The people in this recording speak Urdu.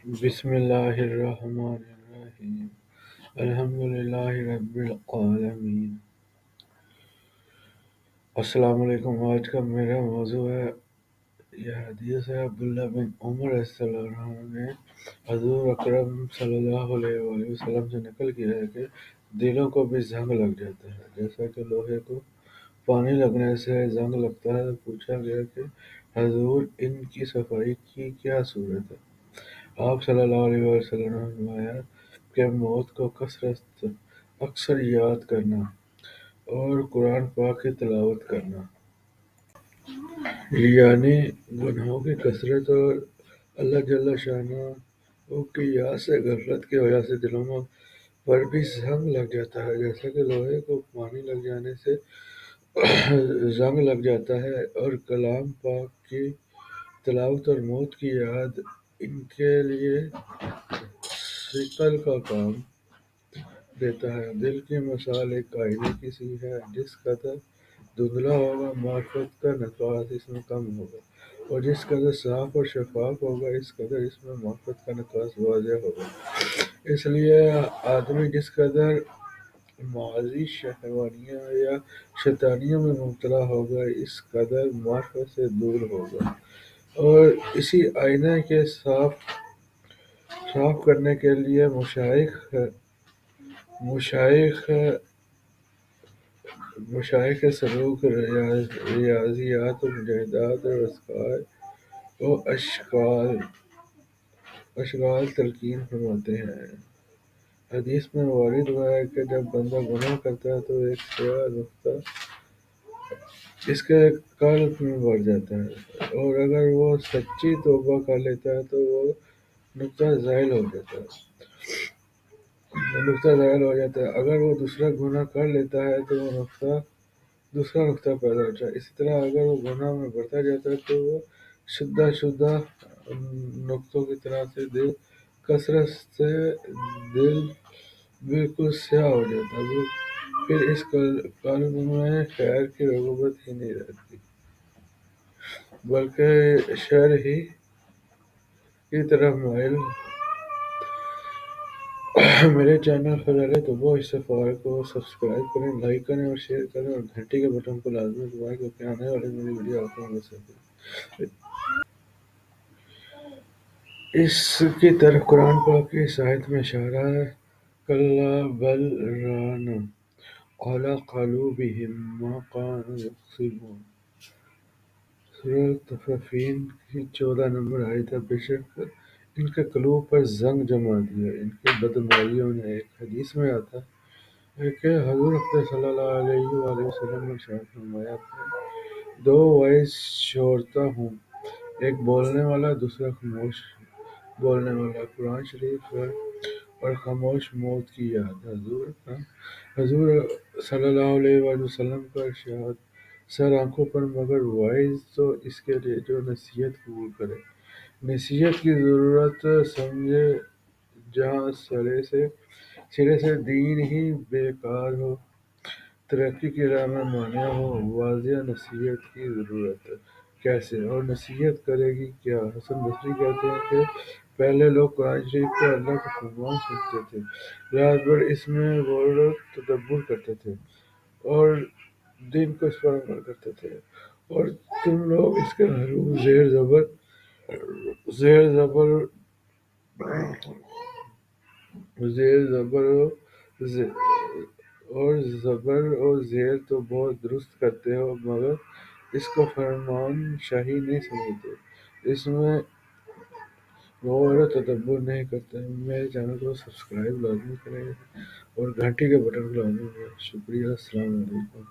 بسم اللہ الرحمن الرحیم الحمد للہ رب العالمین۔ السلام علیکم۔ آج کا میرا موضوع ہے، یہ حدیث ہے عبداللہ بن عمر رضی اللہ عنہ نے حضور اکرم صلی اللہ علیہ وآلہ وسلم سے نقل کیا ہے کہ دلوں کو بھی زنگ لگ جاتا ہے جیسا کہ لوہے کو پانی لگنے سے زنگ لگتا ہے۔ پوچھا گیا کہ حضور، ان کی صفائی کی کیا صورت ہے؟ آپ صلی اللہ علیہ وسلم نے فرمایا کہ موت کو اکثر یاد کرنا اور قرآن پاک کی تلاوت کرنا، یعنی گناہوں کی کثرت اور اللہ جل شانہ کی یاد سے غفلت کی وجہ سے دلوں پر بھی زنگ لگ جاتا ہے، جیسا کہ لوہے کو پانی لگ جانے سے زنگ لگ جاتا ہے، اور کلام پاک کی تلاوت اور موت کی یاد ان کے لیے ثقل کا کام دیتا ہے۔ دل کی مثال ایک آئینے کی سی ہے، جس قدر دھندلا ہوگا معرفت کا نفاذ اس میں کم ہوگا، اور جس قدر صاف اور شفاف ہوگا اس قدر اس میں معرفت کا نفاذ واضح ہوگا۔ اس لیے آدمی جس قدر ماضی شہوانیوں یا شیطانیوں میں مبتلا ہوگا اس قدر معرفت سے دور ہوگا، اور اسی آئینے کے صاف کرنے کے لیے مشائخ سلوک، ریاضیات و مجاہدات اور اذکار و اشعار تلقین فرماتے ہیں۔ حدیث میں وارد ہوا ہے کہ جب بندہ گناہ کرتا ہے تو ایک سیاہ نقطہ اس کے قلب میں بڑھ جاتا ہے، اور اگر وہ سچی توبہ کر لیتا ہے تو وہ نقطہ زائل ہو جاتا ہے۔ اگر وہ دوسرا گناہ کر لیتا ہے تو وہ دوسرا نقطہ پیدا ہوتا ہے۔ اسی طرح اگر وہ گناہ میں بڑھتا جاتا ہے تو وہ شدہ نقطوں کی طرح سے کثرت سے دل بالکل سیاہ ہو جاتا ہے، پھر اس قلب میں خیر کی رغبت ہی نہیں رہتی، بلکہ شر ہی کی طرف مائل۔ میرے چینل فضائل توبہ استغفار کو سبسکرائب کریں، لائک کریں اور شیئر کریں، اور گھنٹی کے بٹن کو لازمی دبائیں کیونکہ آنے والی میری ویڈیو آپ کو مل سکے۔ اس کی طرف قرآن پاک کی اس آیت میں اشارہ ہے، کَلَّا بَلْ رَانَ عَلَىٰ قُلُوبِهِم مَّا كَانُوا يَكْسِبُونَ۔ سورہ طفافین کی 14 نمبر آیت ہے۔ بے شک ان کے قلوب پر زنگ جما دیا ان کی بدعمالیوں نے۔ ایک حدیث میں آتا ہے کہ حضور اکرم صلی اللہ علیہ وآلہ وسلم نے ارشاد فرمایا کہ دو وعظ چھوڑتا ہوں، ایک بولنے والا، دوسرا خاموش بولنے والا، قرآن شریف اور خاموش موت کی یاد۔ حضور صلی اللہ علیہ وآلہ وسلم کا ارشاد، سر آنکھوں پر مگر وعظ تو اس کے لیے جو نصیحت قبول کرے۔ نصیحت کی ضرورت سمجھے جہاں سرے سے دین ہی بیکار ہو، ترقی کی راہ میں مانع ہو، واضح نصیحت کی ضرورت ہے۔ کیسے اور نصیحت کرے گی کیا؟ حسن بصری کہتے ہیں کہ پہلے لوگ قرآن شریف کو اللہ کا فرمان سمجھتے تھے، رات بھر اس میں غور و تدبر کرتے تھے اور دن کو اس پر عمل کرتے تھے، اور تم لوگ اس کے حروف زبر و زیر تو بہت درست کرتے ہو، مگر اس کو فرمان شاہی نہیں سمجھتے، اس میں غور و تدبر نہیں کرتے۔ میرے چینل کو سبسکرائب لازمی کریں اور گھنٹی کے بٹن کو لازمی دبائیں۔ شکریہ، السلام علیکم۔